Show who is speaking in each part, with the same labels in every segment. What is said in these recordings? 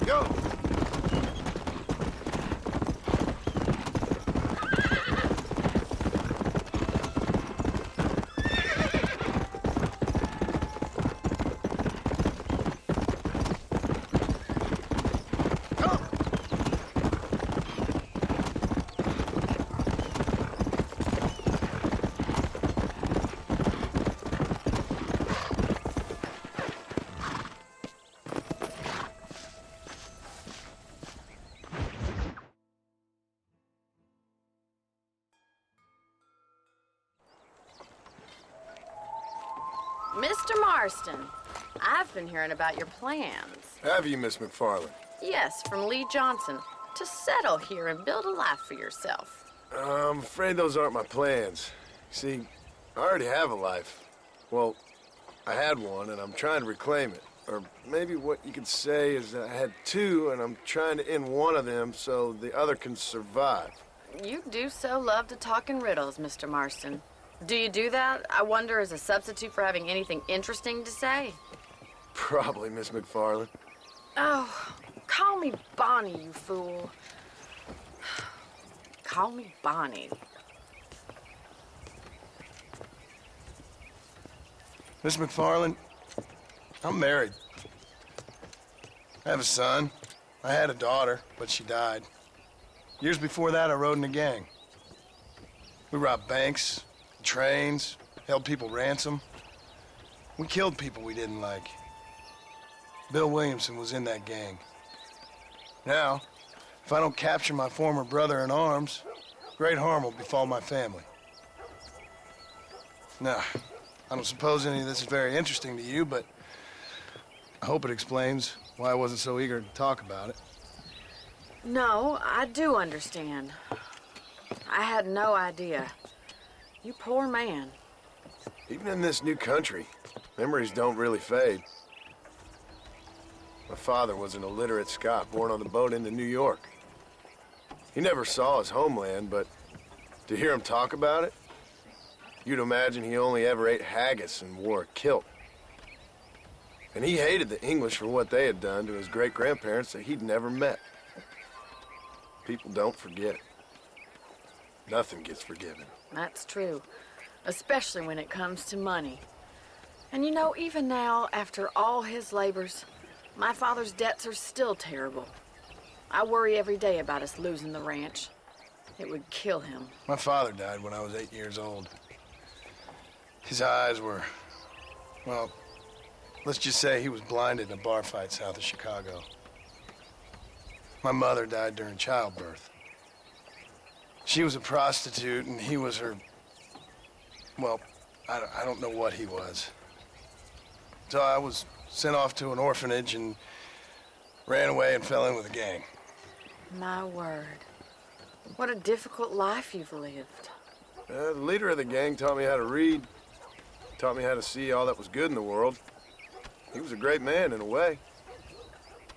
Speaker 1: Go!
Speaker 2: Mr. Marston, I've been hearing about your plans.
Speaker 1: Have you, Miss McFarland?
Speaker 2: Yes, from Lee Johnson, to settle here and build a life for yourself.
Speaker 1: I'm afraid those aren't my plans. See, I already have a life. Well, I had one, and I'm trying to reclaim it. Or maybe what you could say is that I had two, and I'm trying to end one of them so the other can survive.
Speaker 2: You do so love to talk in riddles, Mr. Marston. Do you do that, I wonder, as a substitute for having anything interesting to say?
Speaker 1: Probably, Miss McFarland.
Speaker 2: Oh, call me Bonnie, you fool. Call me Bonnie.
Speaker 1: Miss McFarland, I'm married. I have a son. I had a daughter, but she died. Years before that, I rode in a gang. We robbed banks, trains, held people ransom. We killed people we didn't like. Bill Williamson was in that gang. Now, if I don't capture my former brother in arms, great harm will befall my family. Now, I don't suppose any of this is very interesting to you, but I hope it explains why I wasn't so eager to talk about it.
Speaker 2: No, I do understand. I had no idea. You poor man.
Speaker 1: Even in this new country, memories don't really fade. My father was an illiterate Scot born on the boat into New York. He never saw his homeland, but to hear him talk about it, you'd imagine he only ever ate haggis and wore a kilt. And he hated the English for what they had done to his great-grandparents that he'd never met. People don't forget. Nothing gets forgiven.
Speaker 2: That's true, especially when it comes to money. And you know, even now, after all his labors, my father's debts are still terrible. I worry every day about us losing the ranch. It would kill him.
Speaker 1: My father died when I was 8 years old. His eyes were, well, let's just say he was blinded in a bar fight south of Chicago. My mother died during childbirth. She was a prostitute, and he was her, well, I don't know what he was. So I was sent off to an orphanage and ran away and fell in with a gang.
Speaker 2: My word. What a difficult life you've lived.
Speaker 1: The leader of the gang taught me how to read, taught me how to see all that was good in the world. He was a great man in a way.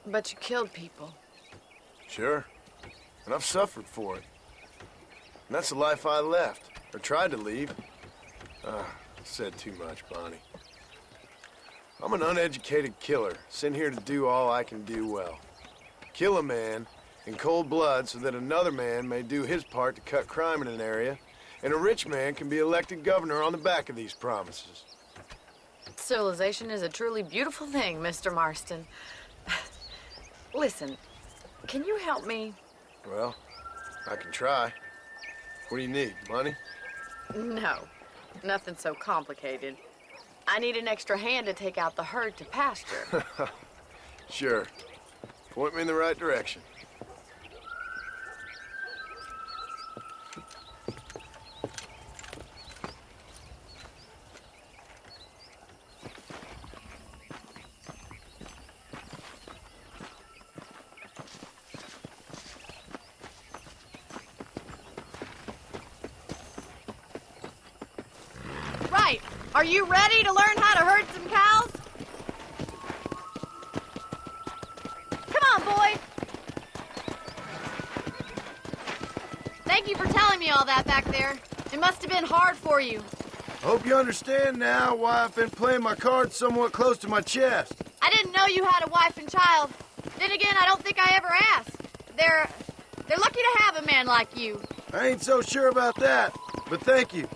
Speaker 2: But you killed people.
Speaker 1: Sure. And I've suffered for it. And that's the life I left, or tried to leave. Said too much, Bonnie. I'm an uneducated killer, sent here to do all I can do well. Kill a man in cold blood so that another man may do his part to cut crime in an area, and a rich man can be elected governor on the back of these promises.
Speaker 2: Civilization is a truly beautiful thing, Mr. Marston. Listen, can you help me?
Speaker 1: Well, I can try. What do you need, money?
Speaker 2: No, nothing so complicated. I need an extra hand to take out the herd to pasture.
Speaker 1: Sure. Point me in the right direction.
Speaker 2: Right. Are you ready to learn how to herd some cows? Come on, boy. Thank you for telling me all that back there. It must have been hard for you.
Speaker 1: Hope you understand now why I've been playing my cards somewhat close to my chest.
Speaker 2: I didn't know you had a wife and child. Did Then again, I don't think I ever asked. They're lucky to have a man like you.
Speaker 1: I ain't so sure about that, but thank you.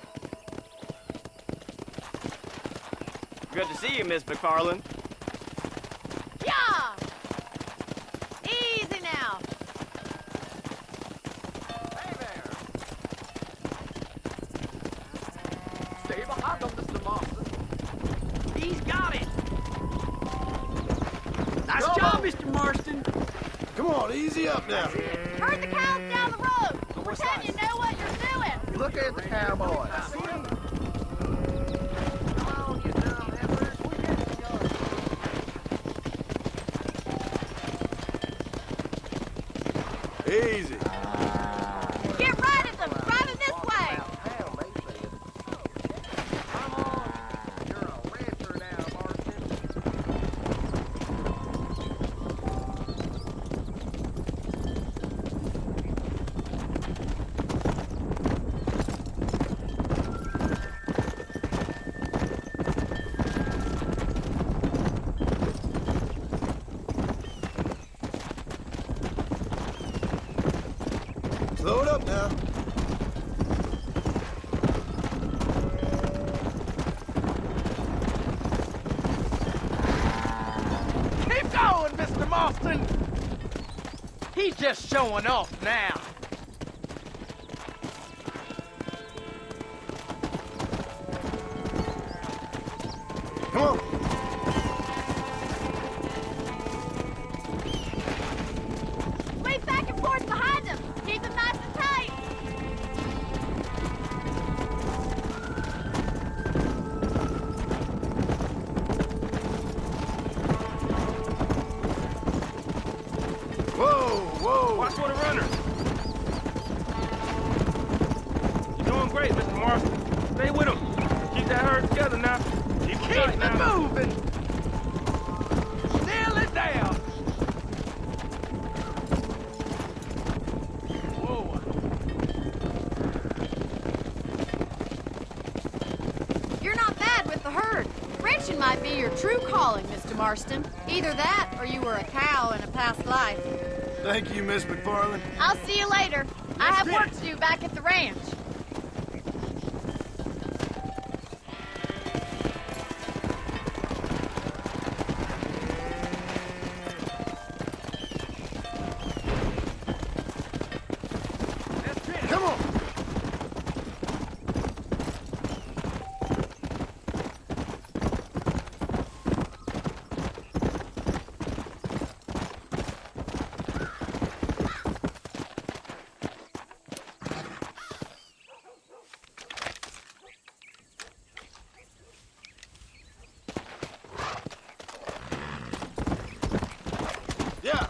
Speaker 3: Good to see you, Miss McFarland.
Speaker 2: Yeah! Easy now.
Speaker 3: Hey there. Stay behind them, Mr. Marston. He's got it. Nice job, Mr. Marston.
Speaker 1: Come on, easy up now.
Speaker 2: Herd the cows down the road. Pretend you know what you're doing.
Speaker 3: Look at the cowboy.
Speaker 1: Easy.
Speaker 2: Get right at them. Driving this way.
Speaker 1: Load up now.
Speaker 3: Keep going, Mr. Marston. He's just showing off now.
Speaker 1: Come on.
Speaker 2: Sweep back and forth behind them. Keep them nice and tight.
Speaker 1: Whoa, whoa.
Speaker 3: Watch for the runner. You're doing great, Mr. Marston. Stay with him. Keep that herd together now. Keep it moving. Nail it down. Whoa.
Speaker 2: You're not bad with the herd. Ranching might be your true calling, Mr. Marston. Either that or you were a cow in a past life.
Speaker 1: Thank you, Miss McFarland.
Speaker 2: I'll see you later. I have work to do back at the ranch.
Speaker 1: Come on. Yeah.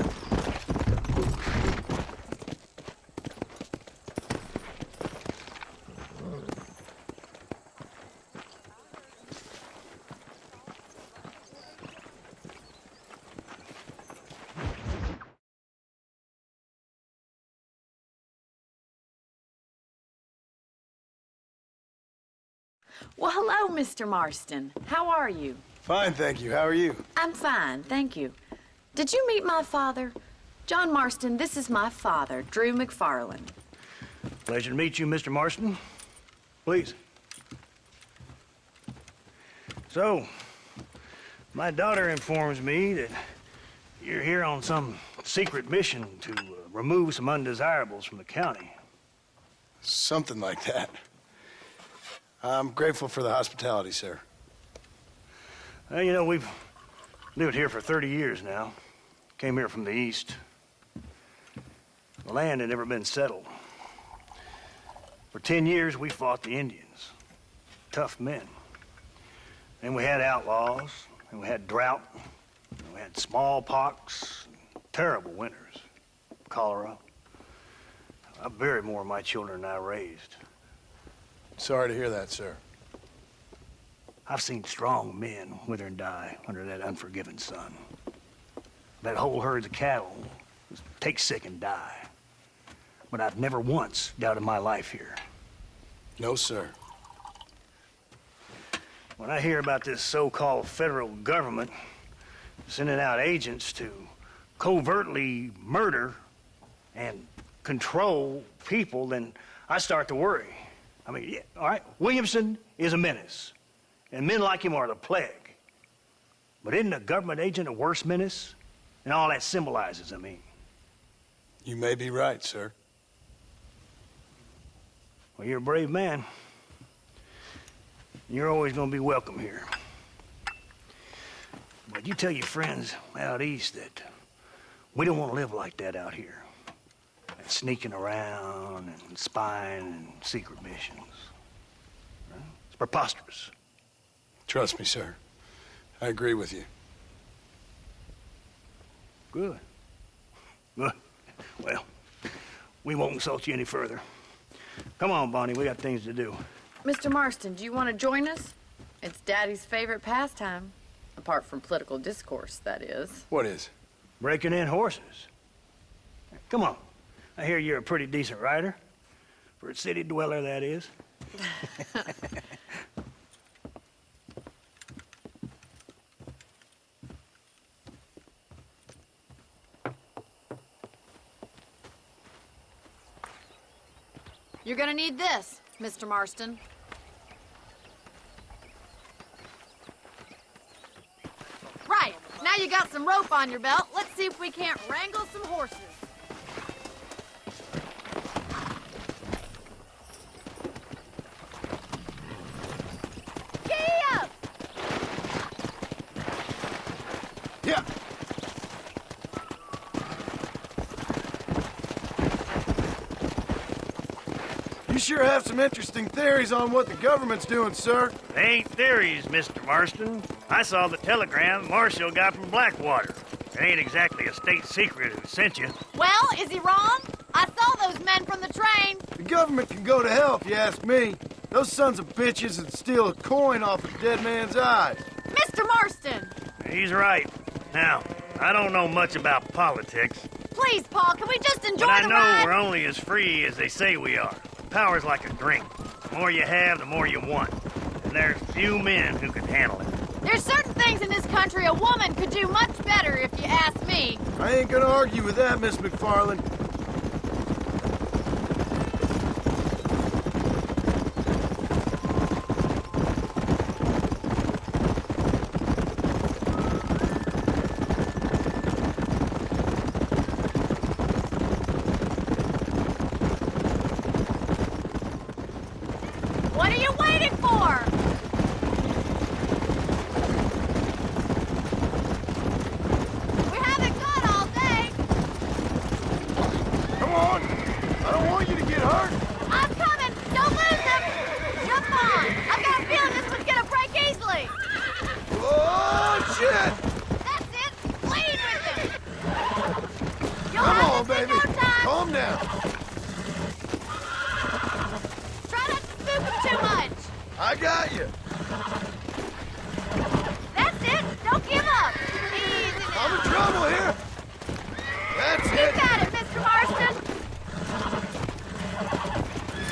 Speaker 2: Well, hello, Mr. Marston. How are you?
Speaker 1: Fine, thank you. How are you?
Speaker 2: I'm fine, thank you. Did you meet my father? John Marston, this is my father, Drew McFarland.
Speaker 4: Pleasure to meet you, Mr. Marston. Please. So, my daughter informs me that you're here on some secret mission to remove some undesirables from the county.
Speaker 1: Something like that. I'm grateful for the hospitality, sir.
Speaker 4: Well, you know, we've lived here for 30 years now. Came here from the east. The land had never been settled. For 10 years, we fought the Indians. Tough men. And we had outlaws, and we had drought, and we had smallpox, terrible winters, cholera. I buried more of my children than I raised.
Speaker 1: Sorry to hear that, sir.
Speaker 4: I've seen strong men wither and die under that unforgiving sun. That whole herds of cattle just take sick and die. But I've never once doubted my life here.
Speaker 1: No, sir.
Speaker 4: When I hear about this so-called federal government sending out agents to covertly murder and control people, then I start to worry. I mean, yeah, all right, Williamson is a menace, and men like him are the plague. But isn't a government agent a worse menace? And all that symbolizes, I mean.
Speaker 1: You may be right, sir.
Speaker 4: Well, you're a brave man. You're always gonna be welcome here. But you tell your friends out east that we don't want to live like that out here. Sneaking around and spying and secret missions. It's preposterous.
Speaker 1: Trust me, sir. I agree with you.
Speaker 4: Good. Good. Well, we won't insult you any further. Come on, Bonnie, we got things to do.
Speaker 2: Mr. Marston, do you want to join us? It's Daddy's favorite pastime. Apart from political discourse, that is.
Speaker 1: What is?
Speaker 4: Breaking in horses. Come on. I hear you're a pretty decent rider. For a city dweller, that is.
Speaker 2: You're gonna need this, Mr. Marston. Right, now you got some rope on your belt. Let's see if we can't wrangle some horses. Giddy up!
Speaker 1: Yeah. You sure have some interesting theories on what the government's doing, sir.
Speaker 4: They ain't theories, Mr. Marston. I saw the telegram Marshall got from Blackwater. It ain't exactly a state secret who sent you.
Speaker 2: Well, is he wrong? I saw those men from the train.
Speaker 1: The government can go to hell if you ask me. Those sons of bitches would steal a coin off a dead man's eyes.
Speaker 2: Mr. Marston!
Speaker 4: He's right. Now, I don't know much about politics,
Speaker 2: Please, Paul, can we just enjoy
Speaker 4: but I
Speaker 2: the
Speaker 4: know
Speaker 2: ride?
Speaker 4: we're only as free as they say we are. Power's like a drink. The more you have, the more you want. And there's few men who can handle it.
Speaker 2: There's certain things in this country a woman could do much better, if you ask me.
Speaker 1: I ain't gonna argue with that, Miss McFarland.
Speaker 2: What are you waiting for? We haven't gone all day.
Speaker 1: Come on. I don't want you to get hurt.
Speaker 2: I'm coming. Don't lose him. Jump on. I've got a feeling this one's gonna break easily.
Speaker 1: Oh, shit.
Speaker 2: That's it. Lead with him. You'll
Speaker 1: Come
Speaker 2: have
Speaker 1: on,
Speaker 2: this in
Speaker 1: baby.
Speaker 2: no time.
Speaker 1: Calm down.
Speaker 2: Try not to spook him too much.
Speaker 1: I got you.
Speaker 2: That's it. Don't give up. Easy now.
Speaker 1: I'm in trouble here. That's
Speaker 2: You
Speaker 1: it.
Speaker 2: got it, Mr. Marston.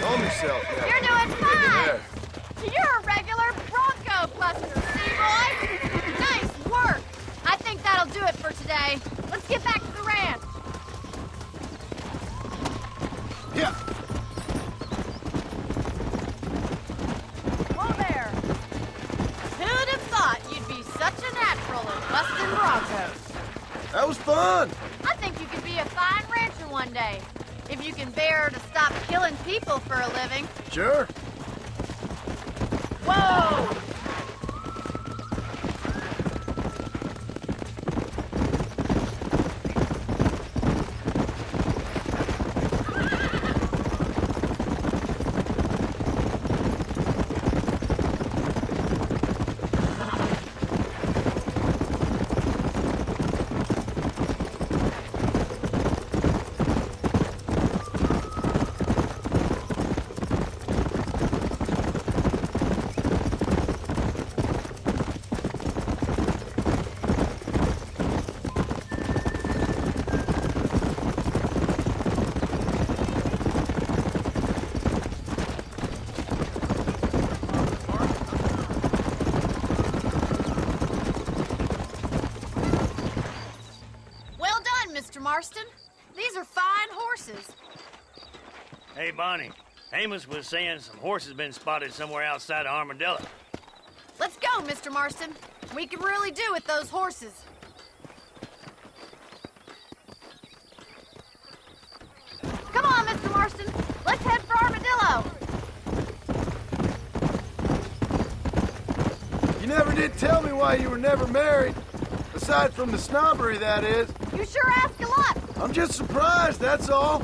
Speaker 1: Calm yourself now.
Speaker 2: You're doing fine.
Speaker 1: There.
Speaker 2: You're a regular Bronco buster, boy. Nice work. I think that'll do it for today. Let's get back to the ranch.
Speaker 1: Yeah.
Speaker 2: Whoa there. Who'd have thought you'd be such a natural at busting Broncos?
Speaker 1: That was fun.
Speaker 2: I think you could be a fine rancher one day. If you can bear to stop killing people for a living.
Speaker 1: Sure.
Speaker 2: Whoa!
Speaker 5: Mr. Marston. These are fine horses.
Speaker 4: Hey, Bonnie. Amos was saying some horses been spotted somewhere outside of Armadillo.
Speaker 5: Let's go, Mr. Marston. We can really do with those horses. Come on, Mr. Marston. Let's head for Armadillo.
Speaker 1: You never did tell me why you were never married. Aside from the snobbery, that is.
Speaker 5: You sure ask a lot.
Speaker 1: I'm just surprised, that's all.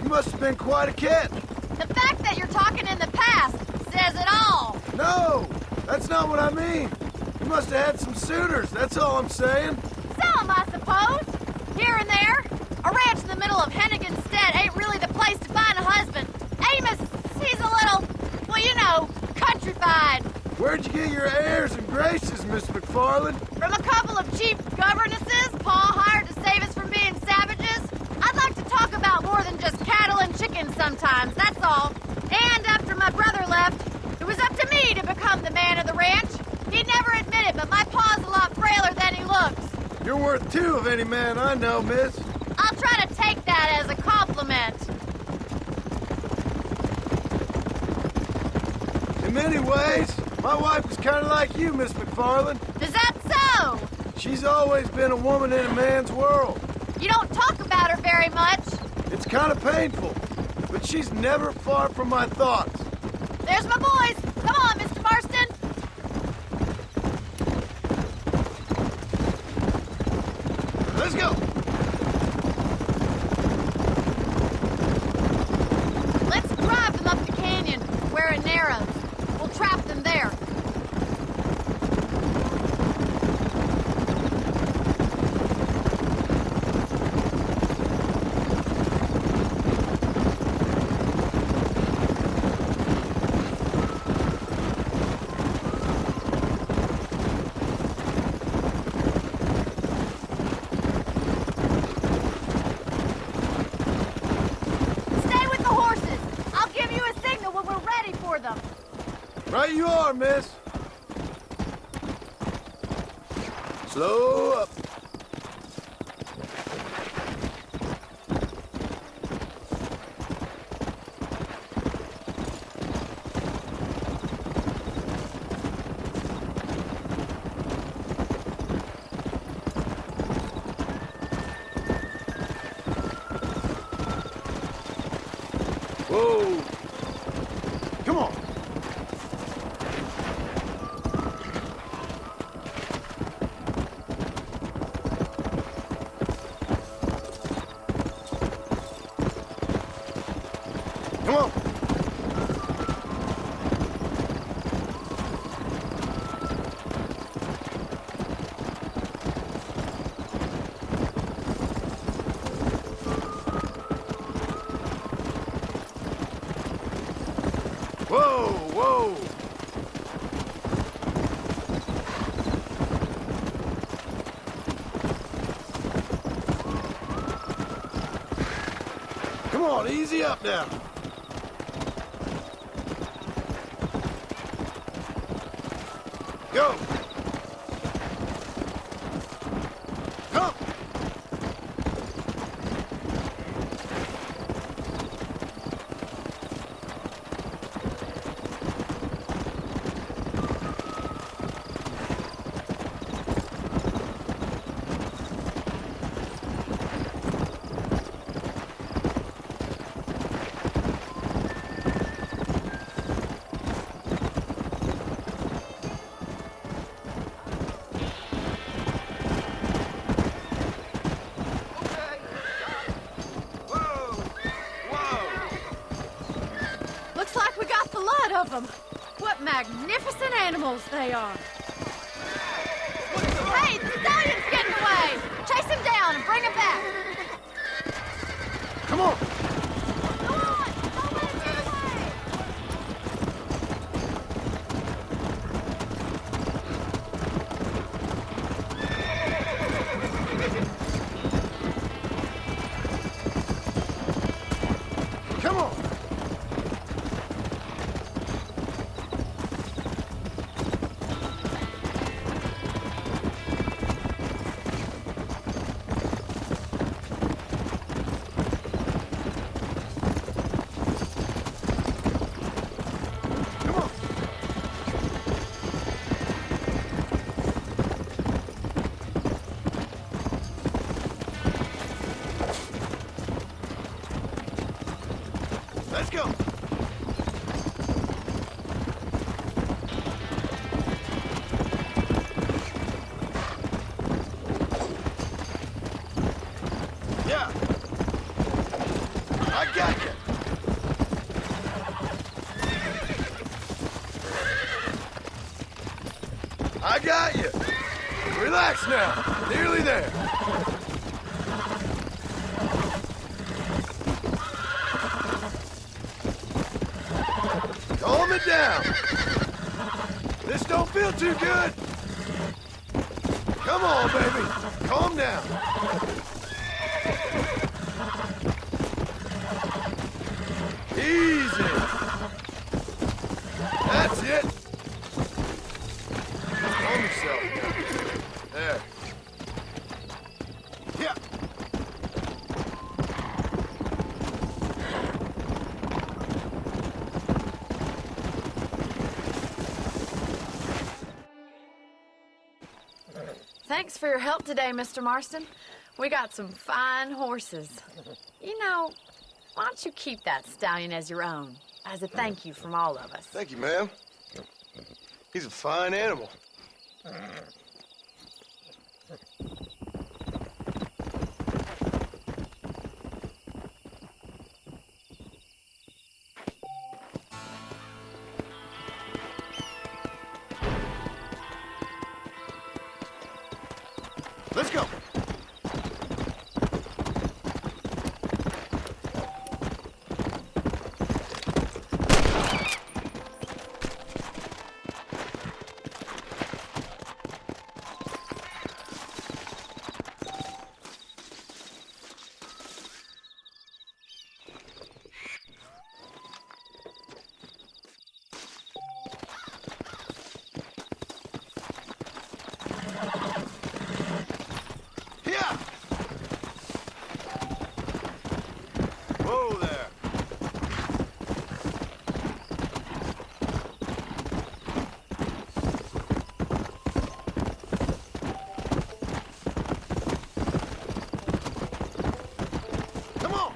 Speaker 1: You must have been quite a catch.
Speaker 5: The fact that you're talking in the past says it all.
Speaker 1: No, that's not what I mean. You must have had some suitors, that's all I'm saying.
Speaker 5: Some, I suppose. Here and there. A ranch in the middle of Hennigan's Stead ain't really the place to find a husband. Amos, he's a little, well, you know, countrified.
Speaker 1: Where'd you get your airs and graces, Miss McFarland?
Speaker 5: From a couple of cheap governesses Paul hired to save us from being savages. I'd like to talk about more than just cattle and chickens sometimes, that's all. And after my brother left, it was up to me to become the man of the ranch. He'd never admit it, but my pa's a lot frailer than he looks.
Speaker 1: You're worth two of any man I know, miss.
Speaker 5: I'll try to take that as a compliment.
Speaker 1: In many ways, my wife was kind of like you, Miss McFarland.
Speaker 5: Is that so?
Speaker 1: She's always been a woman in a man's world.
Speaker 5: You don't talk about her very much.
Speaker 1: It's kind of painful, but she's never far from my thoughts.
Speaker 5: There's my boys. Come on, Mr. Marston.
Speaker 1: Let's go.
Speaker 5: Let's drive them up the canyon, where it narrows. We'll trap them there. Stay with the horses. I'll give you a signal when we're ready for them.
Speaker 1: Right you are, miss. Slow up. Whoa. Come on. Come on. Whoa, whoa. Come on, easy up now. Go. Come.
Speaker 5: Looks like we got the lot of them. What magnificent animals they are. Hey, the stallion's getting away. Chase him down and bring him back.
Speaker 1: Come on.
Speaker 5: Go on, don't let him get away.
Speaker 1: Come on. Let's go. Yeah. I got you. I got you. Relax now. Nearly there. Calm it down. This don't feel too good. Come on, baby. Calm down. Easy. That's it. Calm yourself. There. Yeah.
Speaker 2: Thanks for your help today, Mr. Marston. We got some fine horses. You know, why don't you keep that stallion as your own, as a thank you from all of us?
Speaker 1: Thank you, ma'am. He's a fine animal. Let's go. Yeah. Whoa there. Come on.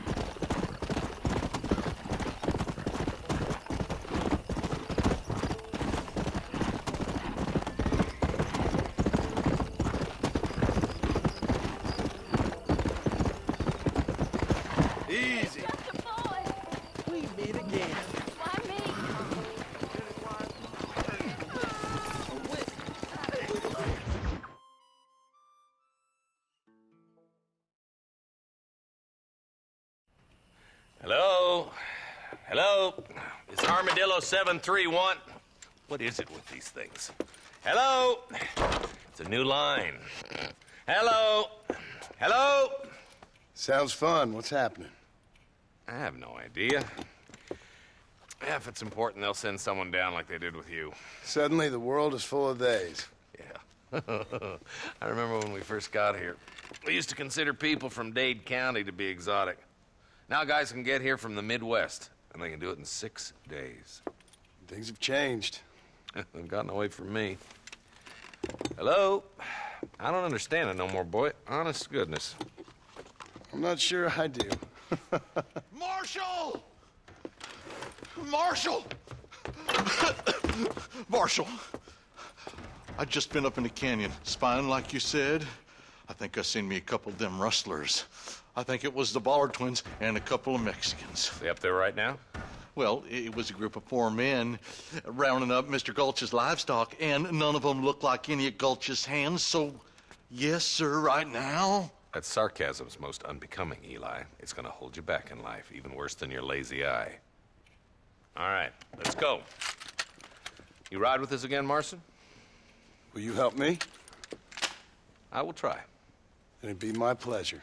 Speaker 1: Easy.
Speaker 6: We meet again.
Speaker 5: Why me?
Speaker 3: Hello? Hello? Is Armadillo 731? What is it with these things? Hello? It's a new line. Hello? Hello?
Speaker 1: Sounds fun. What's happening?
Speaker 3: I have no idea. Yeah, if it's important, they'll send someone down like they did with you.
Speaker 1: Suddenly, the world is full of days.
Speaker 3: Yeah. I remember when we first got here. We used to consider people from Dade County to be exotic. Now guys can get here from the Midwest, and they can do it in 6 days.
Speaker 1: Things have changed.
Speaker 3: They've gotten away from me. Hello? I don't understand it no more, boy. Honest to goodness.
Speaker 1: I'm not sure I do.
Speaker 6: Marshall! Marshall! Marshall! I just been up in the canyon, spying like you said. I think I seen me a couple of them rustlers. I think it was the Ballard twins and a couple of Mexicans.
Speaker 3: They up there right now?
Speaker 6: Well, it was a group of 4 men rounding up Mr. Gulch's livestock, and none of them looked like any of Gulch's hands, so yes, sir, right now.
Speaker 3: That sarcasm's most unbecoming, Eli. It's gonna hold you back in life, even worse than your lazy eye. All right, let's go. You ride with us again, Marston?
Speaker 1: Will you help me?
Speaker 3: I will try.
Speaker 1: It'd be my pleasure.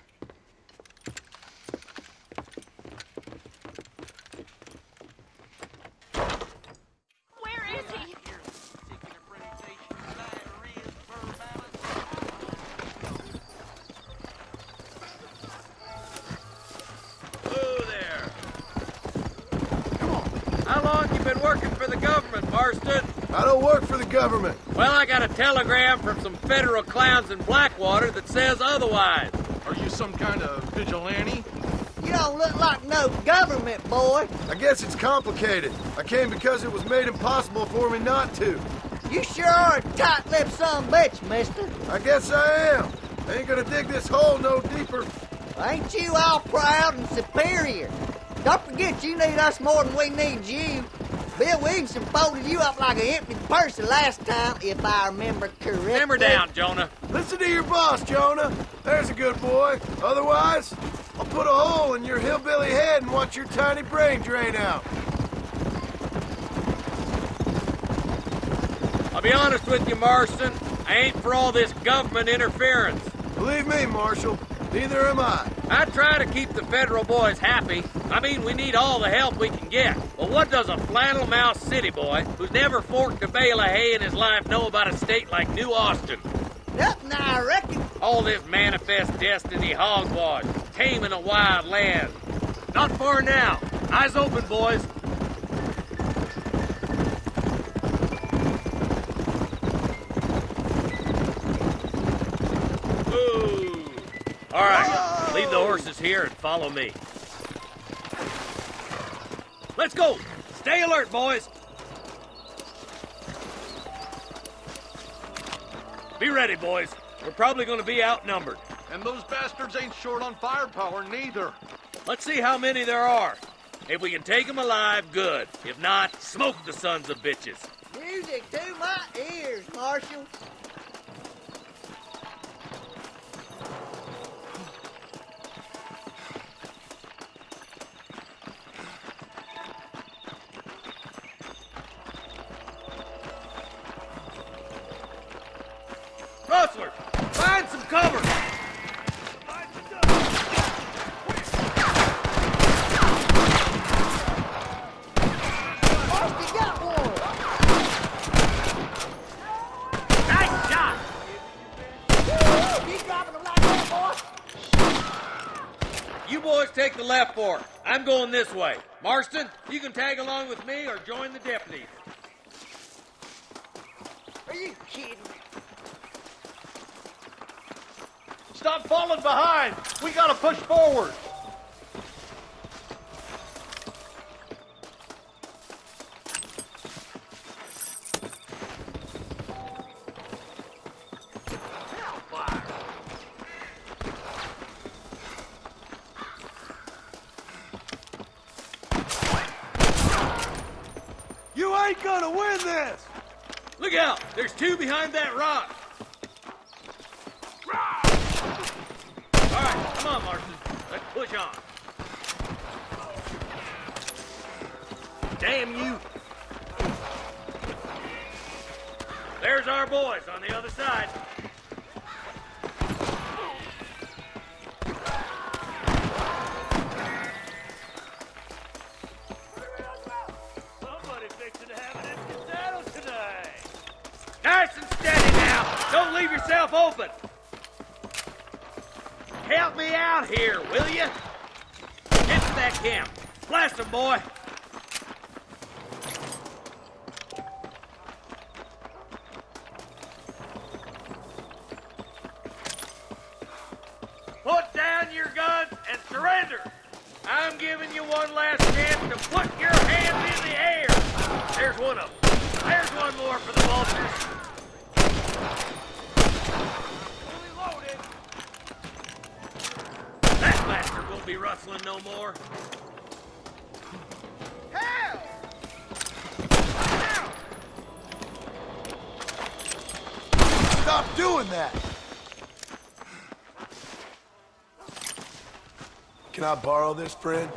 Speaker 5: Where is he?
Speaker 3: Hello there. How long you been working for the government, Marston?
Speaker 1: I don't work for the government.
Speaker 3: Well, I got a telegram from some federal clowns in Blackwater that says otherwise.
Speaker 6: Are you some kind of vigilante?
Speaker 7: You don't look like no government boy.
Speaker 1: I guess it's complicated. I came because it was made impossible for me not to.
Speaker 7: You sure are a tight-lipped son of a bitch, mister.
Speaker 1: I guess I am. I ain't gonna dig this hole no deeper.
Speaker 7: Ain't you all proud and superior? Don't forget you need us more than we need you. Bill Williamson folded you up like an empty person last time, if I remember correctly.
Speaker 8: Simmer down, Jonah.
Speaker 1: Listen to your boss, Jonah. There's a good boy. Otherwise, I'll put a hole in your hillbilly head and watch your tiny brain drain out.
Speaker 8: I'll be honest with you, Marston. I ain't for all this government interference.
Speaker 1: Believe me, Marshal, neither am I.
Speaker 8: I try to keep the federal boys happy. I mean, we need all the help we can get. But what does a flannel-mouthed city boy who's never forked a bale of hay in his life know about a state like New Austin?
Speaker 7: Nothing, I reckon.
Speaker 8: All this manifest destiny hogwash, taming a wild land. Not far now. Eyes open, boys. Ooh. All right, leave the horses here and follow me. Let's go. Stay alert, boys. Be ready, boys. We're probably going to be outnumbered.
Speaker 6: And those bastards ain't short on firepower, neither.
Speaker 8: Let's see how many there are. If we can take them alive, good. If not, smoke the sons of bitches.
Speaker 7: Music to my ears, Marshal.
Speaker 8: Rustlers, find some cover!
Speaker 7: Marshal, got one.
Speaker 8: Nice shot!
Speaker 7: Keep dropping them like that, boy.
Speaker 8: You boys take the left fork. I'm going this way. Marston, you can tag along with me or join the deputies.
Speaker 7: Are you kidding?
Speaker 6: Stop falling behind! We gotta push forward!
Speaker 1: You ain't gonna win this!
Speaker 8: Look out! There's two behind that rock! All right, come on, Marston. Let's push on. Damn you! There's our boys on the other side. Somebody fixing to have an empty saddle today. Nice and steady now. Don't leave yourself open. Help me out here, will you? Get to that camp. Blast them, boy. Put down your guns and surrender. I'm giving you one last chance to put your hands in the air. There's one of them. There's one more for the vultures. That bastard won't be rustling no more.
Speaker 7: Help!
Speaker 1: Stop doing that! Can I borrow this, friend?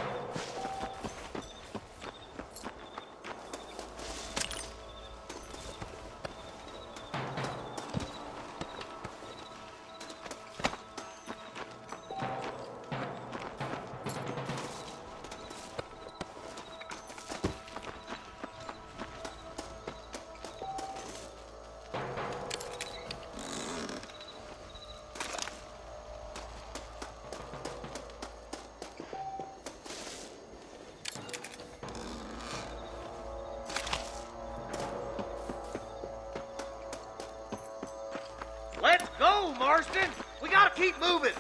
Speaker 8: Let's go, Marston. We gotta keep moving.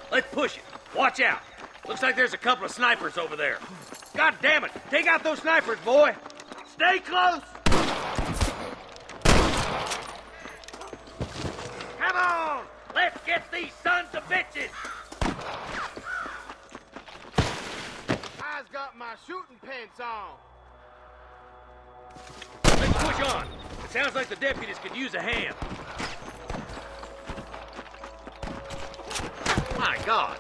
Speaker 8: Let's push it. Watch out. Looks like there's a couple of snipers over there. God damn it! Take out those snipers, boy! Stay close! Come on! Let's get these sons of bitches!
Speaker 9: I've got my shooting pants on.
Speaker 8: Let's push on. It sounds like the deputies could use a hand. My God!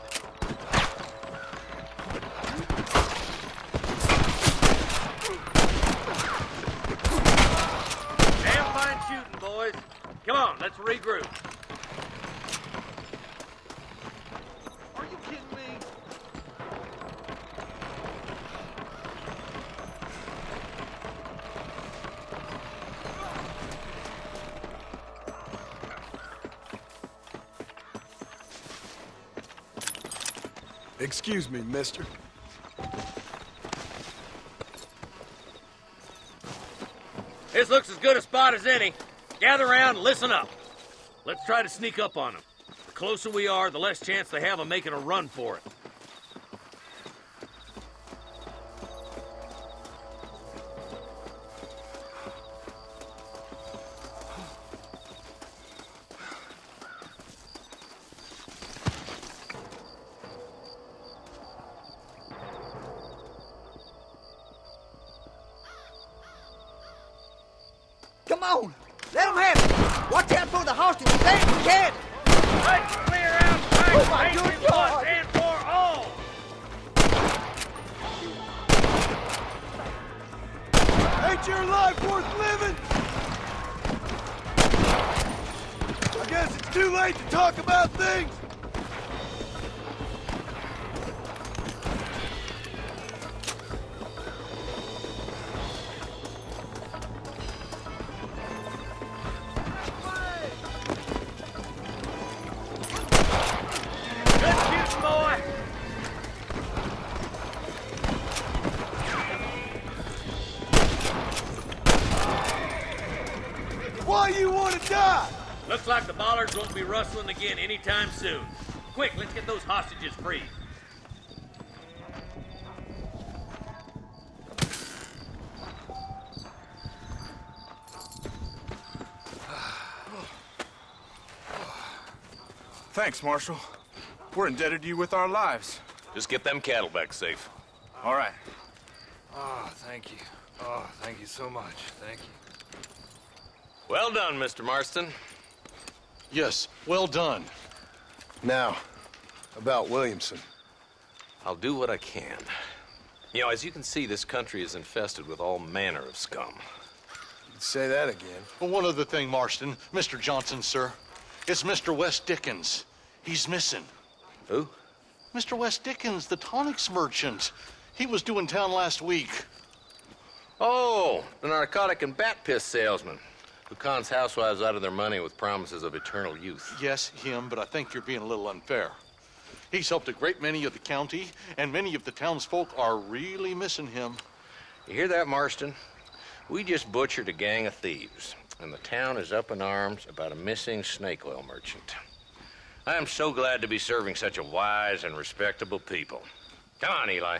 Speaker 8: Damn fine shooting, boys. Come on, let's regroup.
Speaker 9: Are you kidding me?
Speaker 1: Excuse me, mister.
Speaker 8: This looks as good a spot as any. Gather around and listen up. Let's try to sneak up on them. The closer we are, the less chance they have of making a run for it.
Speaker 7: Come on! Let them have it! Watch out for the hostages and the cat!
Speaker 8: Let's clear out
Speaker 7: Oh, my
Speaker 8: crime
Speaker 7: good
Speaker 8: once
Speaker 7: God.
Speaker 8: and for all!
Speaker 1: Ain't your life worth living? I guess it's too late to talk about things.
Speaker 8: Good shooting, boy!
Speaker 1: Why you want to die?
Speaker 8: Looks like the bollards won't be rustling again anytime soon. Quick, let's get those hostages free.
Speaker 10: Thanks, Marshal. We're indebted to you with our lives.
Speaker 3: Just get them cattle back safe.
Speaker 10: All right.
Speaker 1: Oh, thank you. Oh, thank you so much. Thank you.
Speaker 3: Well done, Mr. Marston.
Speaker 6: Yes, well done.
Speaker 1: Now, about Williamson.
Speaker 3: I'll do what I can. You know, as you can see, this country is infested with all manner of scum.
Speaker 1: Say that again.
Speaker 6: Well, one other thing, Marston. Mr. Johnson, sir. It's Mr. Wes Dickens. He's missing.
Speaker 3: Who?
Speaker 6: Mr. Wes Dickens, the tonics merchant. He was due in town last week.
Speaker 3: Oh, the narcotic and bat piss salesman who cons housewives out of their money with promises of eternal youth.
Speaker 6: Yes, him, but I think you're being a little unfair. He's helped a great many of the county, and many of the townsfolk are really missing him.
Speaker 3: You hear that, Marston? We just butchered a gang of thieves, and the town is up in arms about a missing snake oil merchant. I am so glad to be serving such a wise and respectable people. Come on, Eli.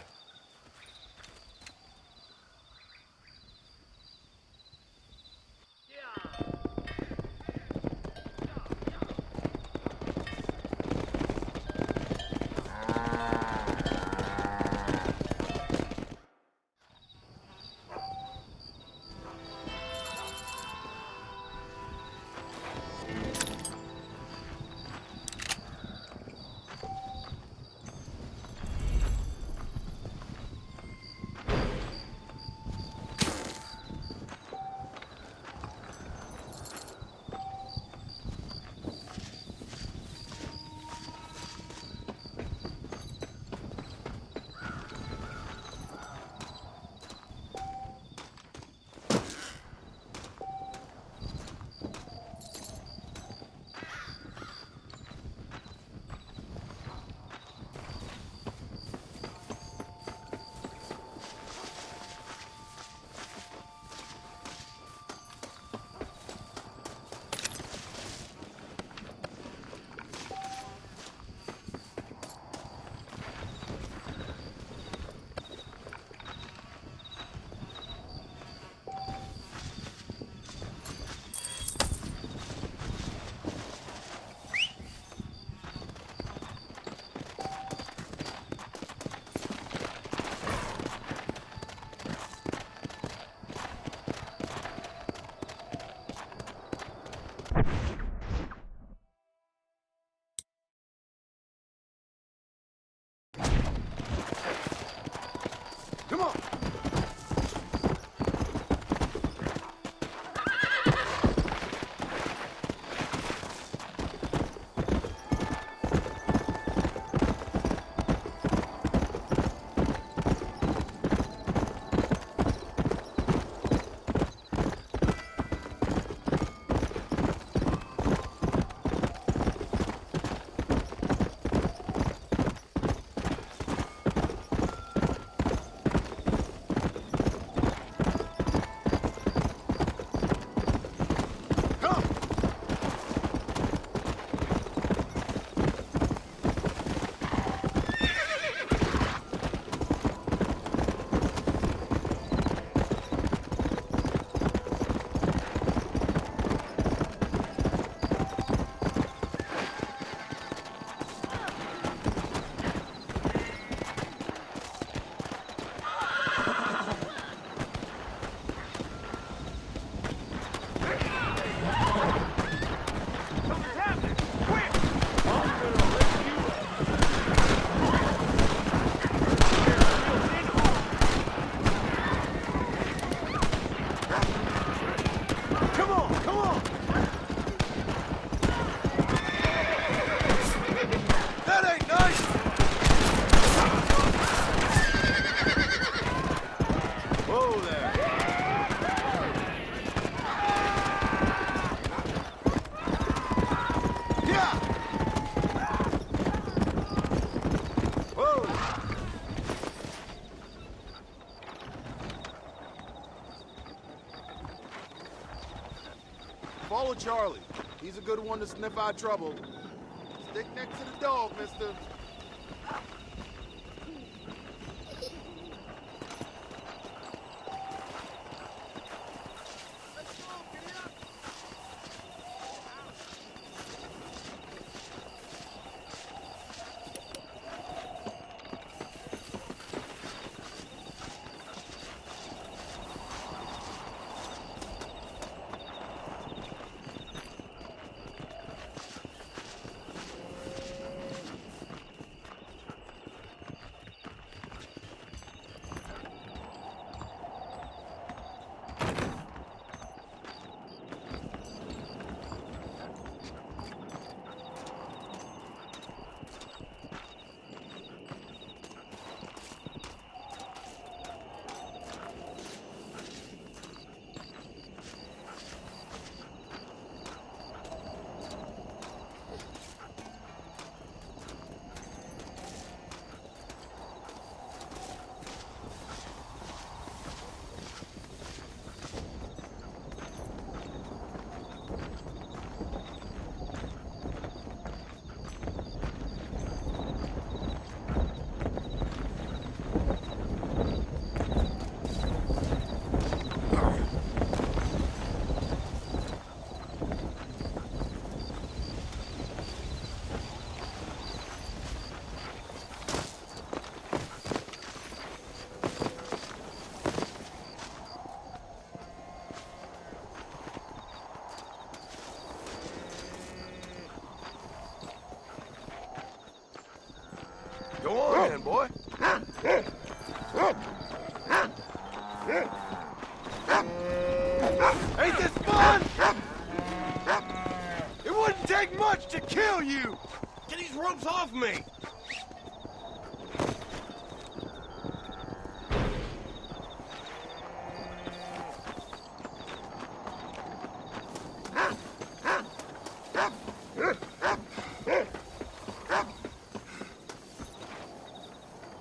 Speaker 9: know Charlie. He's a good one to sniff out trouble. Stick next to the dog, mister.
Speaker 1: Go on then, boy. Ain't this fun? It wouldn't take much to kill you.
Speaker 3: Get these ropes off me!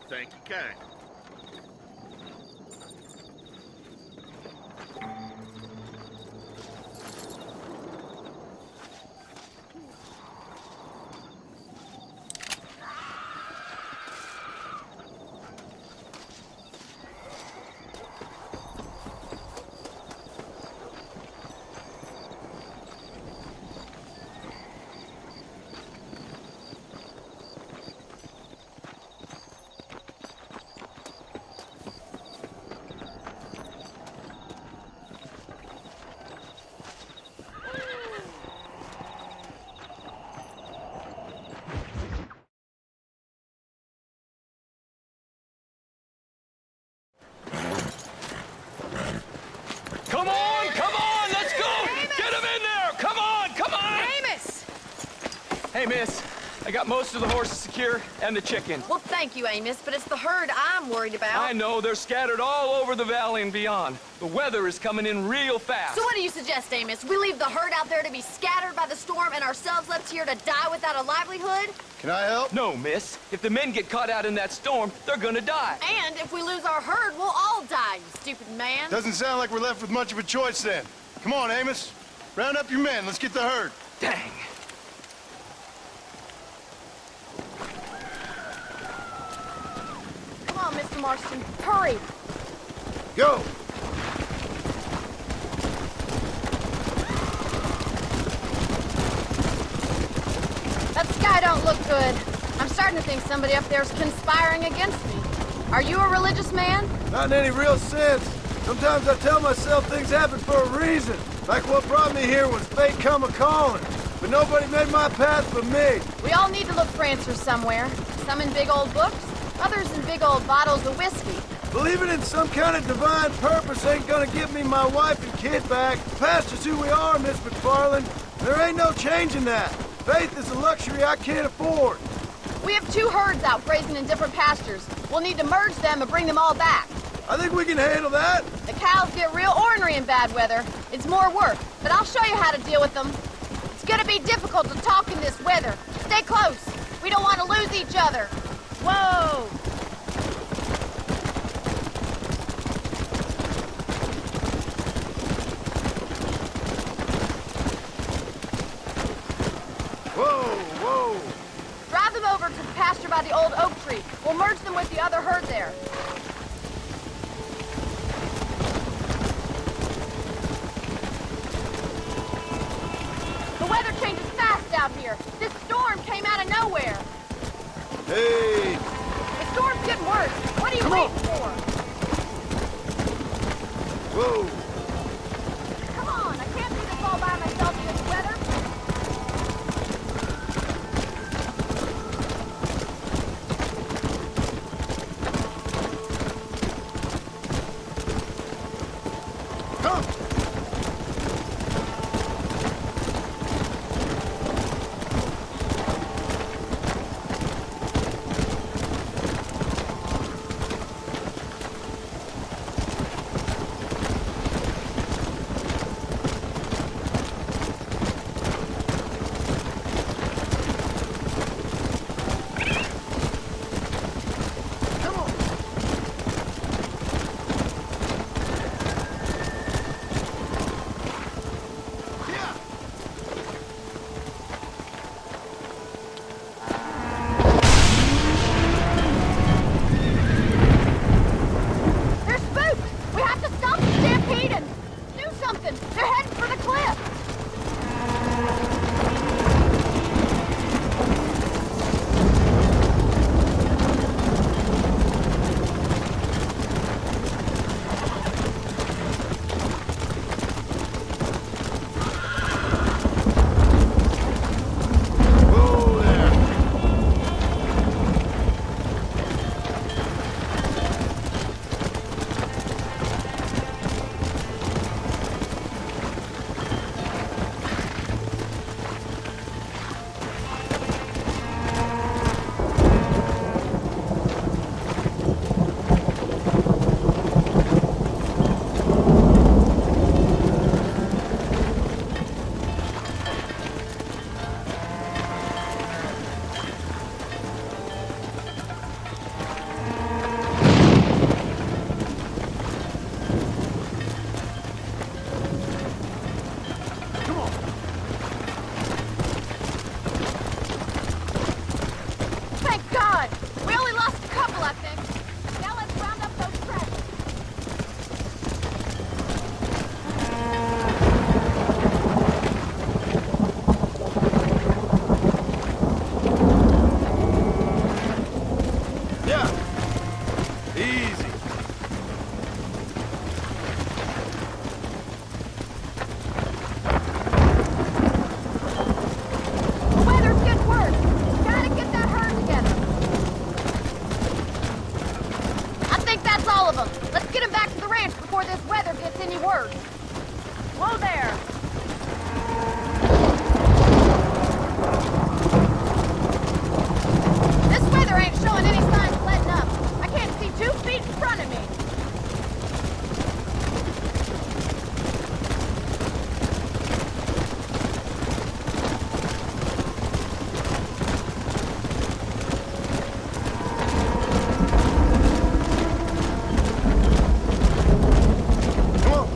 Speaker 9: Thank you, kind.
Speaker 3: Come on, let's go!
Speaker 2: Amos!
Speaker 3: Get him in there! Come on!
Speaker 2: Amos!
Speaker 11: Hey, miss. I got most of the horses secure and the chicken.
Speaker 2: Well, thank you, Amos, but it's the herd I'm worried about.
Speaker 11: I know they're scattered all over the valley and beyond. The weather is coming in real fast.
Speaker 5: So what do you suggest, Amos? We leave the herd out there to be scattered by the storm and ourselves left here to die without a livelihood?
Speaker 1: Can I help?
Speaker 11: No, miss. If the men get caught out in that storm, they're gonna die.
Speaker 5: And if we lose our herd, we'll all die, you stupid man.
Speaker 1: Doesn't sound like we're left with much of a choice then. Come on, Amos. Round up your men. Let's get the herd.
Speaker 11: Dang.
Speaker 5: Come on, Mr. Marston, hurry.
Speaker 1: Go!
Speaker 5: That sky don't look good. I'm starting to think somebody up there's conspiring against me. Are you a religious man?
Speaker 1: Not in any real sense. Sometimes I tell myself things happen for a reason. Like what brought me here was fate come a-calling. But nobody made my path but me.
Speaker 5: We all need to look for answers somewhere. Some in big old books, others in big old bottles of whiskey.
Speaker 1: Believing in some kind of divine purpose ain't gonna give me my wife and kid back. Past is who we are, Miss McFarland. There ain't no changing that. Faith is a luxury I can't afford.
Speaker 5: We have 2 herds out grazing in different pastures. We'll need to merge them and bring them all back.
Speaker 1: I think we can handle that.
Speaker 5: The cows get real ornery in bad weather. It's more work, but I'll show you how to deal with them. It's gonna be difficult to talk in this weather. Stay close. We don't want to lose each other. Whoa! pasture by the old oak tree. We'll merge them with the other herd there. The weather changes fast out here. This storm came out of nowhere.
Speaker 1: Hey!
Speaker 5: The storm's getting worse. What are you waiting for?
Speaker 1: Whoa!
Speaker 5: Come on, I can't do this all by myself in this weather.
Speaker 1: Come!
Speaker 5: They're spooked! We have to stop the stampede and do something! They're heading for the cliff!
Speaker 1: Whoa there!
Speaker 5: Thank God! We only lost a couple, I think. Now let's round up those tracks.
Speaker 1: Yeah! Easy.
Speaker 5: The weather's getting worse. Gotta get that herd together. I think that's all of them. Let's get them back to the ranch before this weather gets any worse. Whoa there! This weather ain't showing any signs of letting up. I can't see 2 feet in front of me.
Speaker 1: Come on!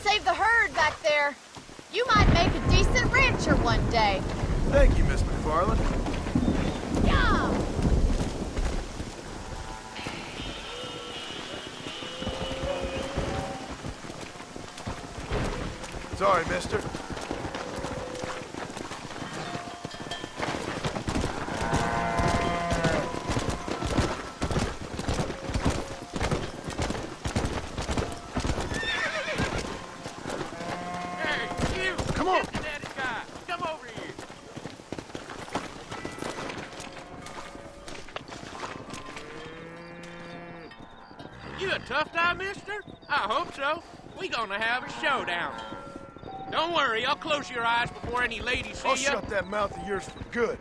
Speaker 5: save the herd back there. You might make a decent rancher one day.
Speaker 9: Thank you, Miss McFarland.
Speaker 5: Yeah!
Speaker 9: Sorry, mister.
Speaker 1: Come on.
Speaker 8: Come over here. You a tough guy, mister? I hope so. We gonna have a showdown. Don't worry, I'll close your eyes before any ladies see
Speaker 9: I'll
Speaker 8: you.
Speaker 9: shut that mouth of yours for good.